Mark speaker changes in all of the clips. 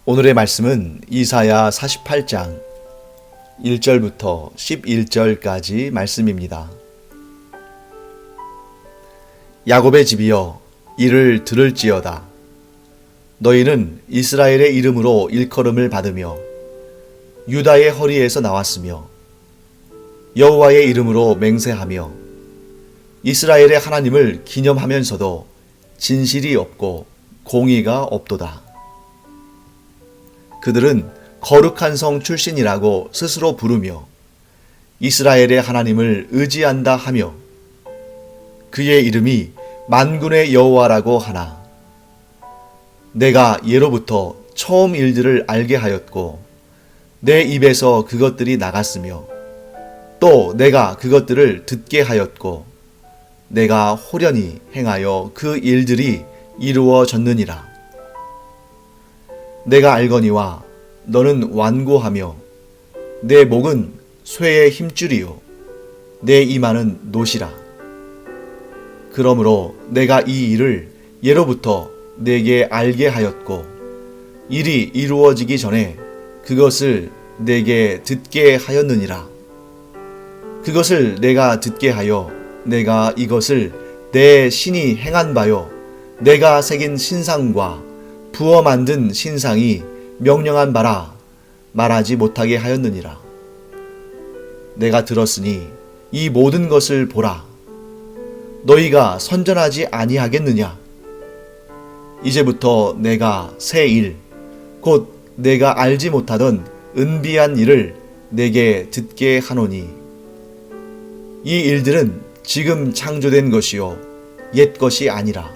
Speaker 1: 오늘의 말씀은 이사야 48장 1절부터 11절까지 말씀입니다. 야곱의 집이여 이를 들을지어다. 너희는 이스라엘의 이름으로 일컬음을 받으며 유다의 허리에서 나왔으며 여호와의 이름으로 맹세하며 이스라엘의 하나님을 기념하면서도 진실이 없고 공의가 없도다. 그들은 거룩한 성 출신이라고 스스로 부르며 이스라엘의 하나님을 의지한다 하며 그의 이름이 만군의 여호와라고 하나 내가 예로부터 처음 일들을 알게 하였고 내 입에서 그것들이 나갔으며 또 내가 그것들을 듣게 하였고 내가 호련히 행하여 그 일들이 이루어졌느니라. 내가 알거니와 너는 완고하며 내 목은 쇠의 힘줄이요 내 이마는 노시라. 그러므로 내가 이 일을 예로부터 내게 알게 하였고 일이 이루어지기 전에 그것을 내게 듣게 하였느니라. 그것을 내가 듣게 하여 내가 이것을 내 신이 행한 바요 내가 새긴 신상과 부어 만든 신상이 명령한 바라 말하지 못하게 하였느니라. 내가 들었으니 이 모든 것을 보라. 너희가 선전하지 아니하겠느냐? 이제부터 내가 새 일, 곧 내가 알지 못하던 은비한 일을 내게 듣게 하노니 이 일들은 지금 창조된 것이요 옛 것이 아니라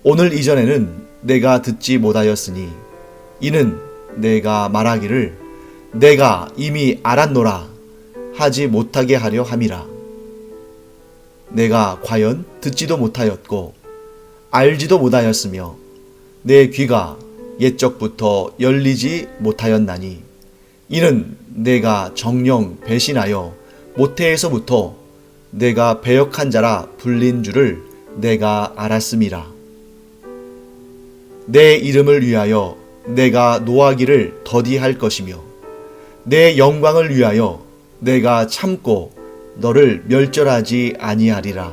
Speaker 1: 오늘 이전에는 내가 듣지 못하였으니 이는 내가 말하기를 내가 이미 알았노라 하지 못하게 하려 함이라. 내가 과연 듣지도 못하였고 알지도 못하였으며 내 귀가 옛적부터 열리지 못하였나니 이는 내가 정령 배신하여 모태에서부터 내가 배역한 자라 불린 줄을 내가 알았음이라. 내 이름을 위하여 내가 노하기를 더디할 것이며 내 영광을 위하여 내가 참고 너를 멸절하지 아니하리라.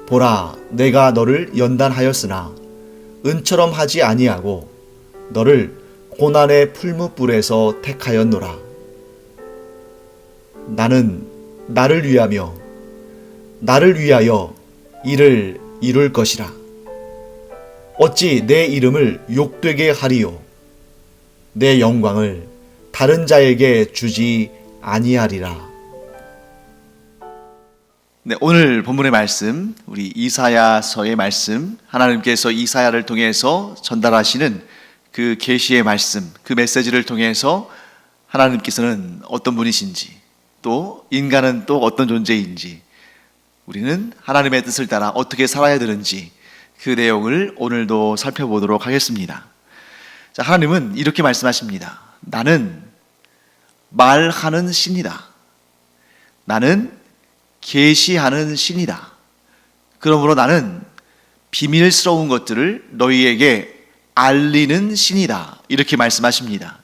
Speaker 1: 보라, 내가 너를 연단하였으나 은처럼 하지 아니하고 너를 고난의 풀무불에서 택하였노라. 나는 나를 위하여 이를 이룰 것이라. 어찌 내 이름을 욕되게 하리요 내 영광을 다른 자에게 주지 아니하리라.
Speaker 2: 네, 오늘 본문의 말씀, 우리 이사야서의 말씀, 하나님께서 이사야를 통해서 전달하시는 그 계시의 말씀, 그 메시지를 통해서 하나님께서는 어떤 분이신지, 또 인간은 또 어떤 존재인지, 우리는 하나님의 뜻을 따라 어떻게 살아야 되는지 그 내용을 오늘도 살펴보도록 하겠습니다. 자, 하나님은 이렇게 말씀하십니다. 나는 말하는 신이다. 나는 계시하는 신이다. 그러므로 나는 비밀스러운 것들을 너희에게 알리는 신이다. 이렇게 말씀하십니다.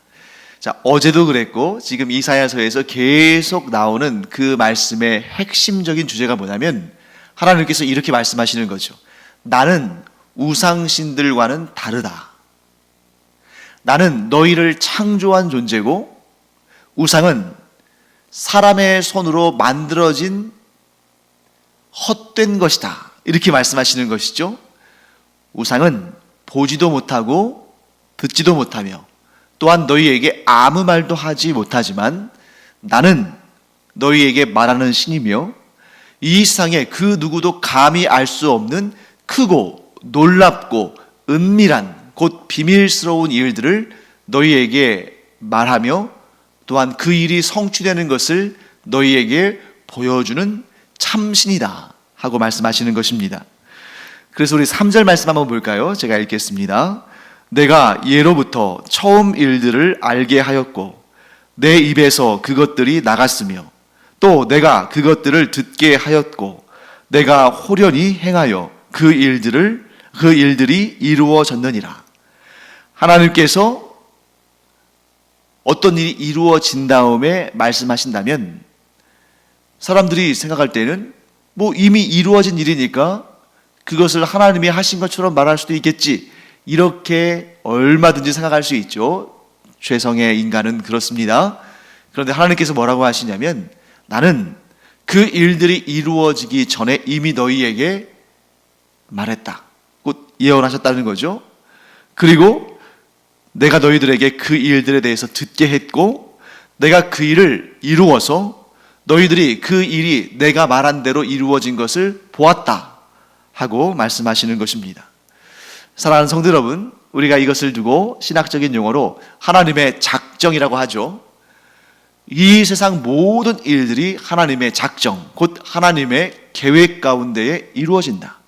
Speaker 2: 자, 어제도 그랬고 지금 이사야서에서 계속 나오는 그 말씀의 핵심적인 주제가 뭐냐면 하나님께서 이렇게 말씀하시는 거죠. 나는 우상신들과는 다르다. 나는 너희를 창조한 존재고 우상은 사람의 손으로 만들어진 헛된 것이다. 이렇게 말씀하시는 것이죠. 우상은 보지도 못하고 듣지도 못하며 또한 너희에게 아무 말도 하지 못하지만 나는 너희에게 말하는 신이며 이 세상에 그 누구도 감히 알 수 없는 크고 놀랍고 은밀한 곧 비밀스러운 일들을 너희에게 말하며 또한 그 일이 성취되는 것을 너희에게 보여주는 참신이다 하고 말씀하시는 것입니다. 그래서 우리 3절 말씀 한번 볼까요? 제가 읽겠습니다. 내가 예로부터 처음 일들을 알게 하였고 내 입에서 그것들이 나갔으며 또 내가 그것들을 듣게 하였고 내가 호련히 행하여 그 일들이 이루어졌느니라. 하나님께서 어떤 일이 이루어진 다음에 말씀하신다면 사람들이 생각할 때는 뭐 이미 이루어진 일이니까 그것을 하나님이 하신 것처럼 말할 수도 있겠지, 이렇게 얼마든지 생각할 수 있죠. 죄성의 인간은 그렇습니다. 그런데 하나님께서 뭐라고 하시냐면, 나는 그 일들이 이루어지기 전에 이미 너희에게 말했다, 곧 예언하셨다는 거죠. 그리고 내가 너희들에게 그 일들에 대해서 듣게 했고, 내가 그 일을 이루어서 너희들이 그 일이 내가 말한 대로 이루어진 것을 보았다 하고 말씀하시는 것입니다. 사랑하는 성도 여러분, 우리가 이것을 두고 신학적인 용어로 하나님의 작정이라고 하죠. 이 세상 모든 일들이 하나님의 작정, 곧 하나님의 계획 가운데에 이루어진다.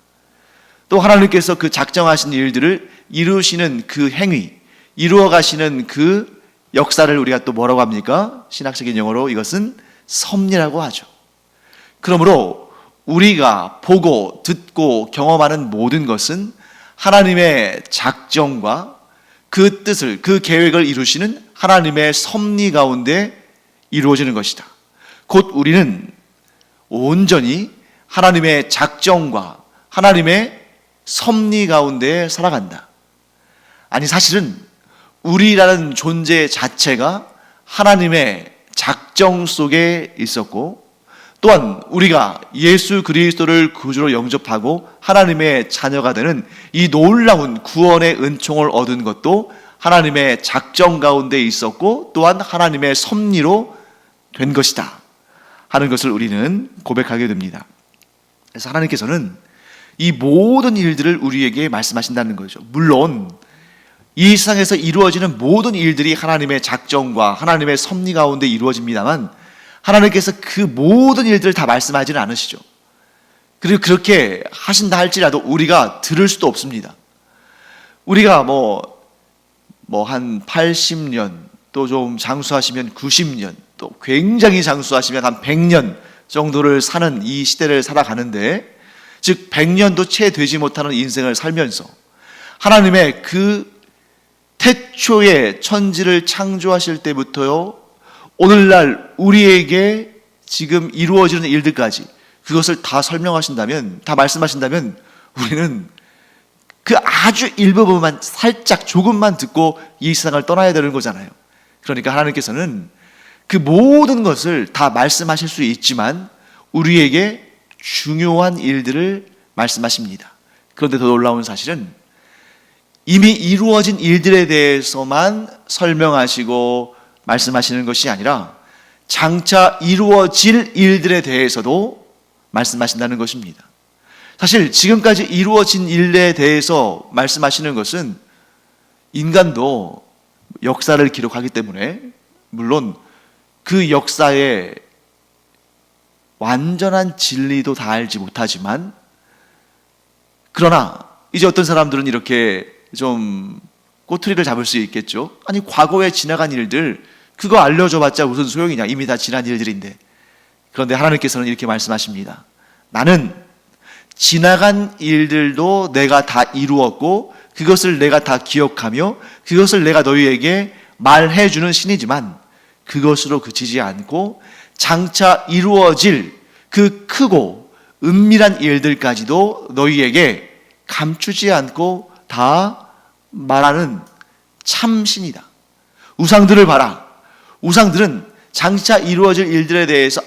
Speaker 2: 또 하나님께서 그 작정하신 일들을 이루시는 그 행위, 이루어 가시는 그 역사를 우리가 또 뭐라고 합니까? 신학적인 용어로 이것은 섭리라고 하죠. 그러므로 우리가 보고 듣고 경험하는 모든 것은 하나님의 작정과 그 뜻을, 그 계획을 이루시는 하나님의 섭리 가운데 이루어지는 것이다. 곧 우리는 온전히 하나님의 작정과 하나님의 섭리 가운데 살아간다. 아니, 사실은 우리라는 존재 자체가 하나님의 작정 속에 있었고, 또한 우리가 예수 그리스도를 구주로 영접하고 하나님의 자녀가 되는 이 놀라운 구원의 은총을 얻은 것도 하나님의 작정 가운데 있었고, 또한 하나님의 섭리로 된 것이다 하는 것을 우리는 고백하게 됩니다. 그래서 하나님께서는 이 모든 일들을 우리에게 말씀하신다는 거죠. 물론 이 세상에서 이루어지는 모든 일들이 하나님의 작정과 하나님의 섭리 가운데 이루어집니다만, 하나님께서 그 모든 일들을 다 말씀하지는 않으시죠. 그리고 그렇게 하신다 할지라도 우리가 들을 수도 없습니다. 우리가 한 80년, 또 좀 장수하시면 90년, 또 굉장히 장수하시면 한 100년 정도를 사는 이 시대를 살아가는데, 즉 100년도 채 되지 못하는 인생을 살면서 하나님의 그 태초에 천지를 창조하실 때부터요, 오늘날 우리에게 지금 이루어지는 일들까지 그것을 다 설명하신다면, 다 말씀하신다면, 우리는 그 아주 일부분만 살짝 조금만 듣고 이 세상을 떠나야 되는 거잖아요. 그러니까 하나님께서는 그 모든 것을 다 말씀하실 수 있지만 우리에게 중요한 일들을 말씀하십니다. 그런데 더 놀라운 사실은 이미 이루어진 일들에 대해서만 설명하시고 말씀하시는 것이 아니라 장차 이루어질 일들에 대해서도 말씀하신다는 것입니다. 사실 지금까지 이루어진 일에 대해서 말씀하시는 것은 인간도 역사를 기록하기 때문에 물론 그 역사의 완전한 진리도 다 알지 못하지만, 그러나 이제 어떤 사람들은 이렇게 좀 꼬투리를 잡을 수 있겠죠. 아니, 과거에 지나간 일들 그거 알려줘봤자 무슨 소용이냐, 이미 다 지난 일들인데. 그런데 하나님께서는 이렇게 말씀하십니다. 나는 지나간 일들도 내가 다 이루었고 그것을 내가 다 기억하며 그것을 내가 너희에게 말해주는 신이지만 그것으로 그치지 않고 장차 이루어질 그 크고 은밀한 일들까지도 너희에게 감추지 않고 다 말하는 참신이다. 우상들을 봐라. 우상들은 장차 이루어질 일들에 대해서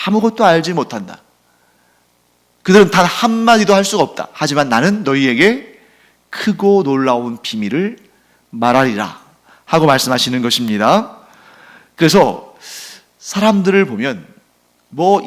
Speaker 2: 아무것도 알지 못한다. 그들은 단 한마디도 할 수가 없다. 하지만 나는 너희에게 크고 놀라운 비밀을 말하리라 하고 말씀하시는 것입니다. 그래서 사람들을 보면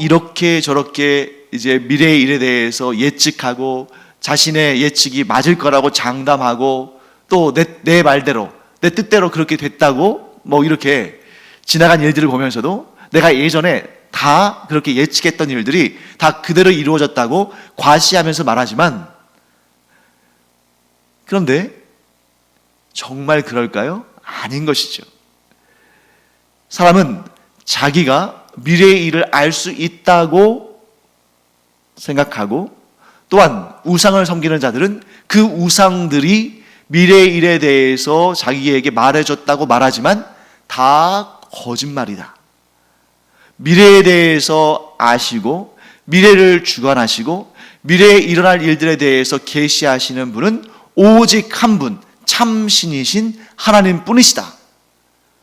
Speaker 2: 이렇게 저렇게 이제 미래의 일에 대해서 예측하고 자신의 예측이 맞을 거라고 장담하고 또 내 말대로 내 뜻대로 그렇게 됐다고 이렇게 지나간 일들을 보면서도 내가 예전에 다 그렇게 예측했던 일들이 다 그대로 이루어졌다고 과시하면서 말하지만, 그런데 정말 그럴까요? 아닌 것이죠. 사람은 자기가 미래의 일을 알 수 있다고 생각하고, 또한 우상을 섬기는 자들은 그 우상들이 미래의 일에 대해서 자기에게 말해줬다고 말하지만 다 거짓말이다. 미래에 대해서 아시고 미래를 주관하시고 미래에 일어날 일들에 대해서 계시하시는 분은 오직 한 분, 참신이신 하나님 뿐이시다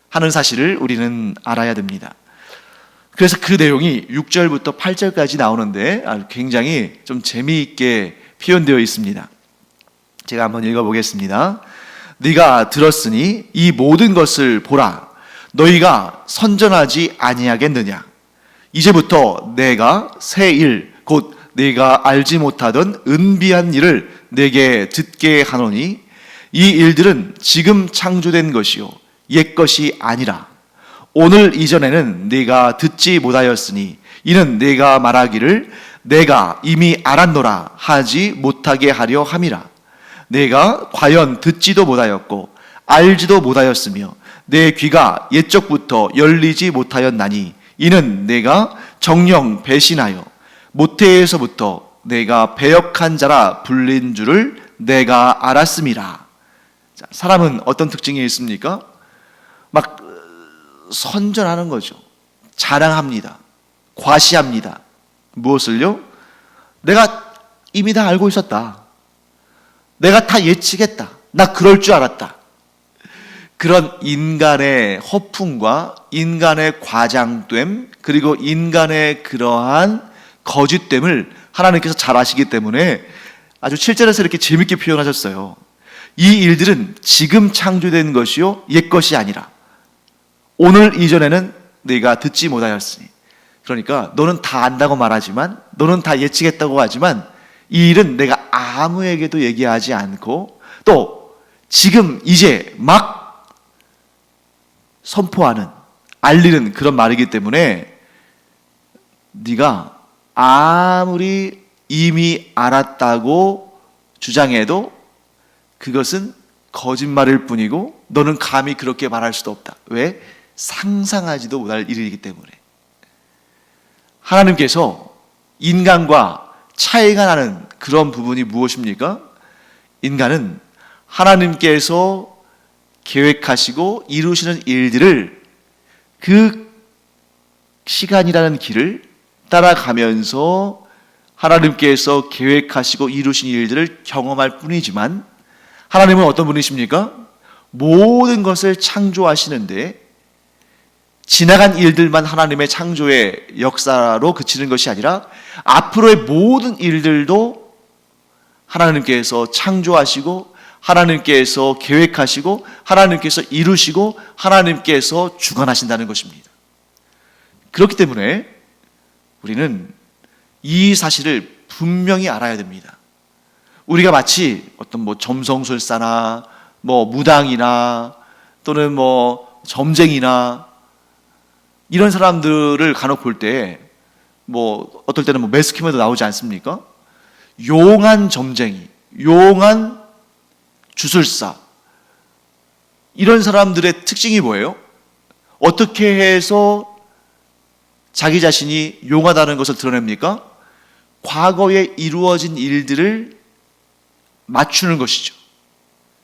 Speaker 2: 하는 사실을 우리는 알아야 됩니다. 그래서 그 내용이 6절부터 8절까지 나오는데 굉장히 좀 재미있게 표현되어 있습니다. 제가 한번 읽어보겠습니다. 네가 들었으니 이 모든 것을 보라. 너희가 선전하지 아니하겠느냐. 이제부터 내가 새 일, 곧 네가 알지 못하던 은비한 일을 내게 듣게 하노니 이 일들은 지금 창조된 것이요 옛 것이 아니라 오늘 이전에는 네가 듣지 못하였으니 이는 네가 말하기를 내가 이미 알았노라 하지 못하게 하려 함이라. 내가 과연 듣지도 못하였고 알지도 못하였으며 내 귀가 옛적부터 열리지 못하였나니 이는 내가 정녕 배신하여 모태에서부터 내가 배역한 자라 불린 줄을 내가 알았음이라. 자, 사람은 어떤 특징이 있습니까? 막 선전하는 거죠. 자랑합니다. 과시합니다. 무엇을요? 내가 이미 다 알고 있었다. 내가 다 예측했다. 나 그럴 줄 알았다. 그런 인간의 허풍과 인간의 과장됨 그리고 인간의 그러한 거짓됨을 하나님께서 잘 아시기 때문에 아주 7절에서 이렇게 재밌게 표현하셨어요. 이 일들은 지금 창조된 것이요 옛 것이 아니라 오늘 이전에는 네가 듣지 못하였으니. 그러니까 너는 다 안다고 말하지만 너는 다 예측했다고 하지만 이 일은 내가 아무에게도 얘기하지 않고 또 지금 이제 막 선포하는 알리는 그런 말이기 때문에 네가 아무리 이미 알았다고 주장해도 그것은 거짓말일 뿐이고 너는 감히 그렇게 말할 수도 없다. 왜? 상상하지도 못할 일이기 때문에. 하나님께서 인간과 차이가 나는 그런 부분이 무엇입니까? 인간은 하나님께서 계획하시고 이루시는 일들을 그 시간이라는 길을 따라가면서 하나님께서 계획하시고 이루신 일들을 경험할 뿐이지만 하나님은 어떤 분이십니까? 모든 것을 창조하시는데 지나간 일들만 하나님의 창조의 역사로 그치는 것이 아니라 앞으로의 모든 일들도 하나님께서 창조하시고 하나님께서 계획하시고 하나님께서 이루시고 하나님께서 주관하신다는 것입니다. 그렇기 때문에 우리는 이 사실을 분명히 알아야 됩니다. 우리가 마치 어떤 점성술사나 무당이나 또는 점쟁이나 이런 사람들을 간혹 볼 때 어떨 때는 매스컴에도 나오지 않습니까? 용한 점쟁이, 용한 주술사 이런 사람들의 특징이 뭐예요? 어떻게 해서 자기 자신이 용하다는 것을 드러냅니까? 과거에 이루어진 일들을 맞추는 것이죠.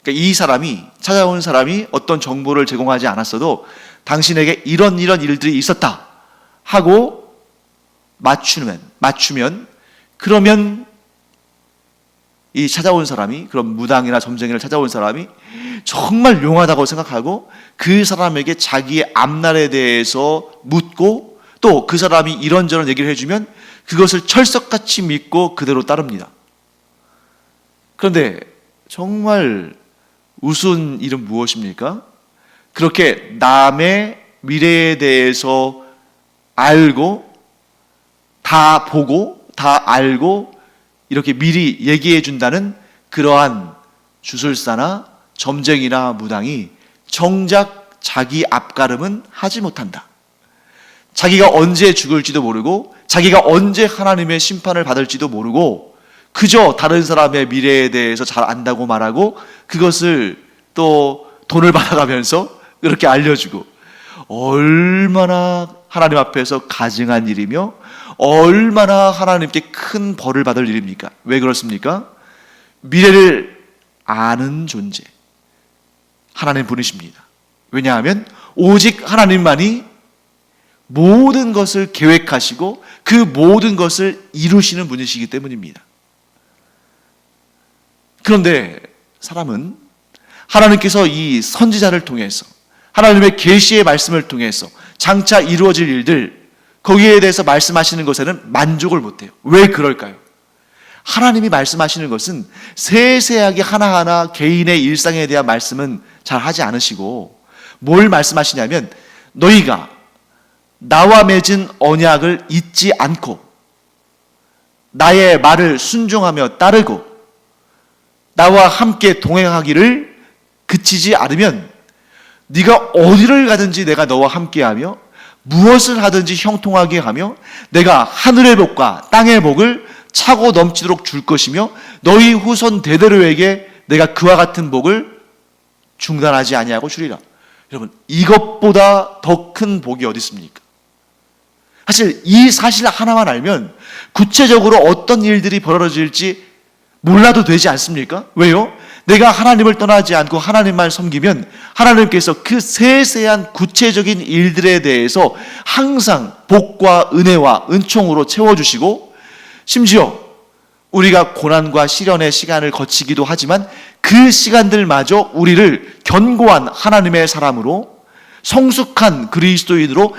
Speaker 2: 그러니까 이 사람이 찾아온 사람이 어떤 정보를 제공하지 않았어도 당신에게 이런 일들이 있었다 하고 맞추면 그러면 이 찾아온 사람이 그런 무당이나 점쟁이를 찾아온 사람이 정말 용하다고 생각하고 그 사람에게 자기의 앞날에 대해서 묻고 또 그 사람이 이런저런 얘기를 해주면 그것을 철석같이 믿고 그대로 따릅니다. 그런데 정말 우스운 일은 무엇입니까? 그렇게 남의 미래에 대해서 알고 다 보고 다 알고 이렇게 미리 얘기해 준다는 그러한 주술사나 점쟁이나 무당이 정작 자기 앞가름은 하지 못한다. 자기가 언제 죽을지도 모르고 자기가 언제 하나님의 심판을 받을지도 모르고 그저 다른 사람의 미래에 대해서 잘 안다고 말하고 그것을 또 돈을 받아가면서 그렇게 알려주고 얼마나 하나님 앞에서 가증한 일이며 얼마나 하나님께 큰 벌을 받을 일입니까? 왜 그렇습니까? 미래를 아는 존재, 하나님 분이십니다. 왜냐하면 오직 하나님만이 모든 것을 계획하시고 그 모든 것을 이루시는 분이시기 때문입니다. 그런데 사람은 하나님께서 이 선지자를 통해서 하나님의 계시의 말씀을 통해서 장차 이루어질 일들, 거기에 대해서 말씀하시는 것에는 만족을 못해요. 왜 그럴까요? 하나님이 말씀하시는 것은 세세하게 하나하나 개인의 일상에 대한 말씀은 잘 하지 않으시고 뭘 말씀하시냐면 너희가 나와 맺은 언약을 잊지 않고 나의 말을 순종하며 따르고 나와 함께 동행하기를 그치지 않으면 네가 어디를 가든지 내가 너와 함께하며 무엇을 하든지 형통하게 하며 내가 하늘의 복과 땅의 복을 차고 넘치도록 줄 것이며 너희 후손 대대로에게 내가 그와 같은 복을 중단하지 아니하고 주리라. 여러분, 이것보다 더 큰 복이 어디 있습니까? 사실 이 사실 하나만 알면 구체적으로 어떤 일들이 벌어질지 몰라도 되지 않습니까? 왜요? 내가 하나님을 떠나지 않고 하나님만 섬기면 하나님께서 그 세세한 구체적인 일들에 대해서 항상 복과 은혜와 은총으로 채워주시고 심지어 우리가 고난과 시련의 시간을 거치기도 하지만 그 시간들마저 우리를 견고한 하나님의 사람으로 성숙한 그리스도인으로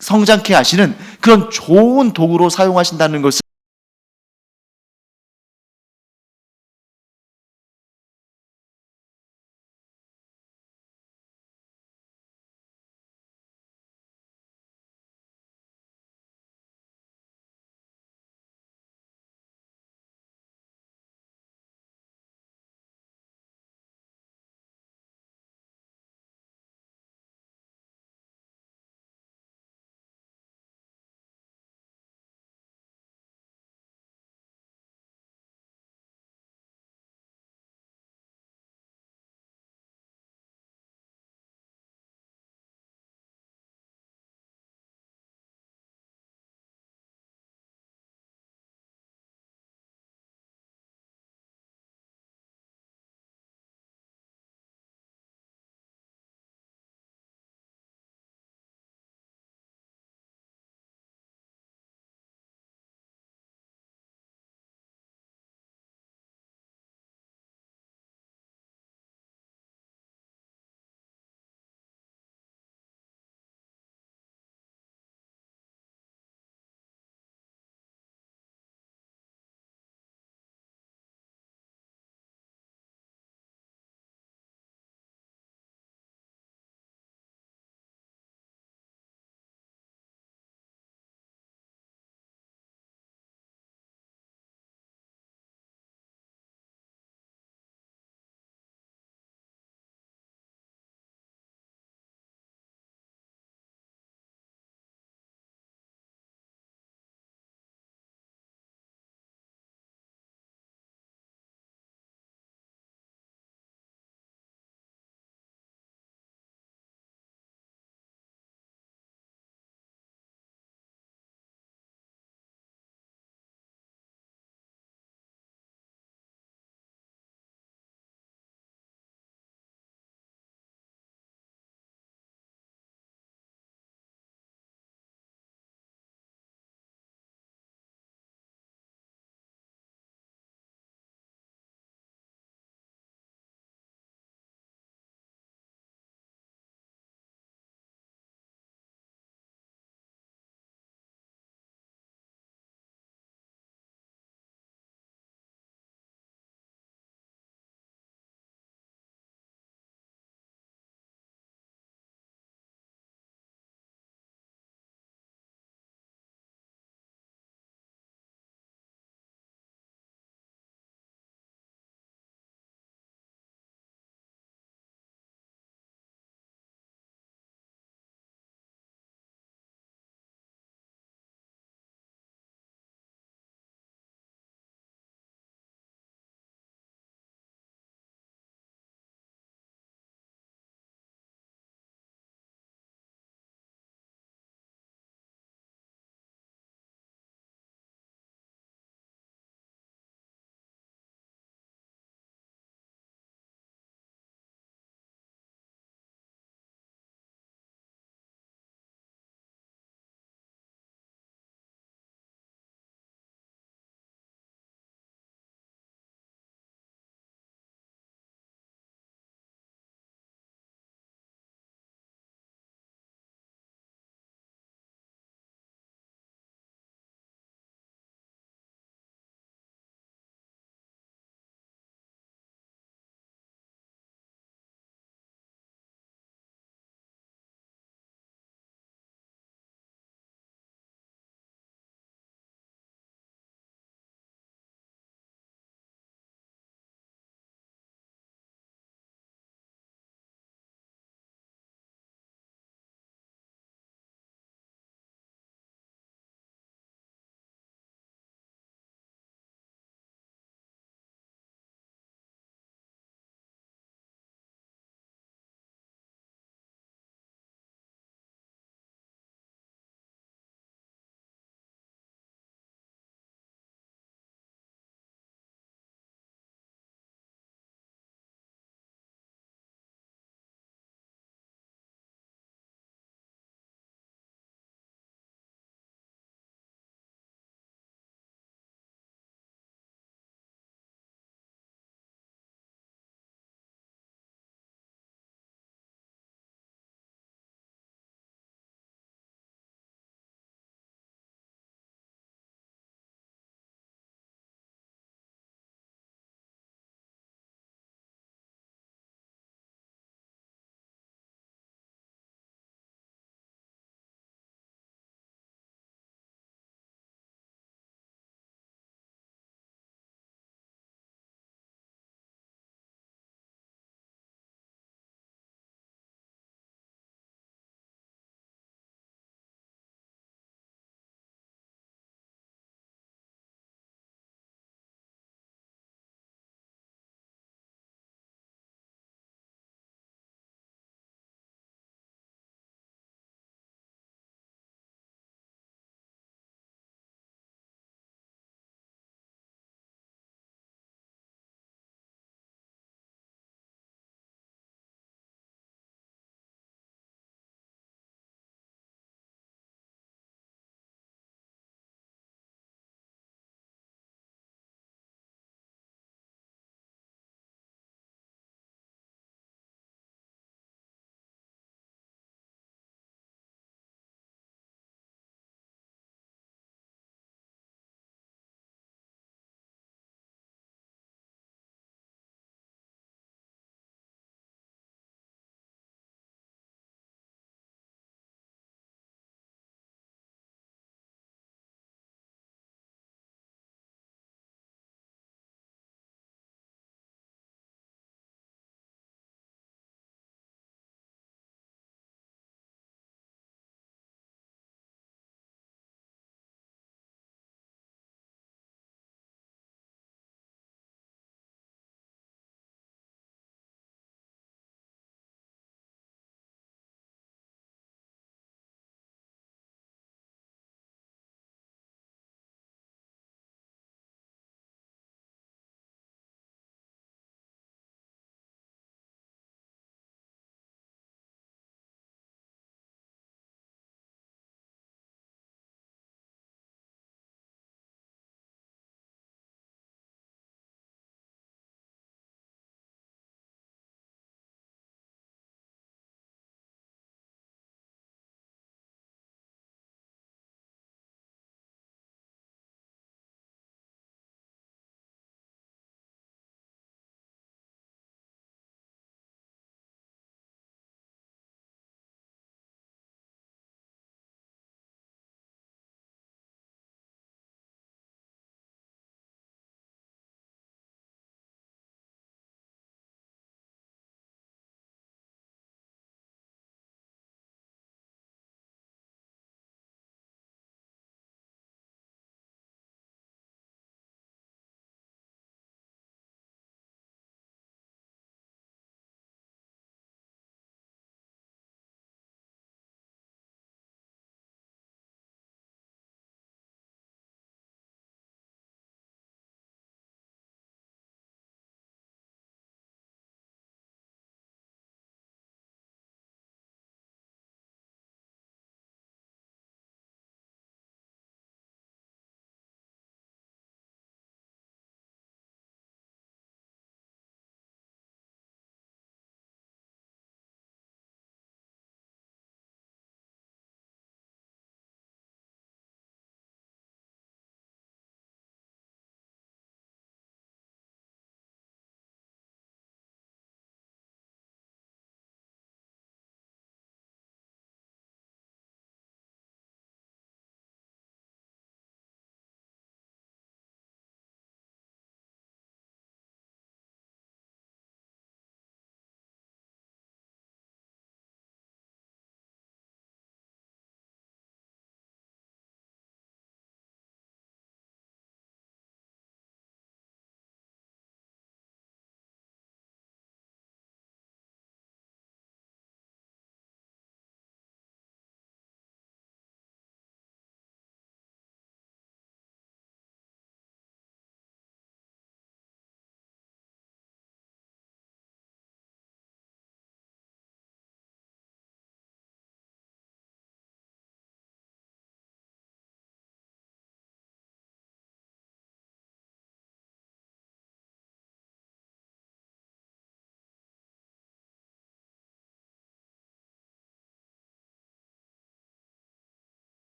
Speaker 2: 성장케 하시는 그런 좋은 도구로 사용하신다는 것을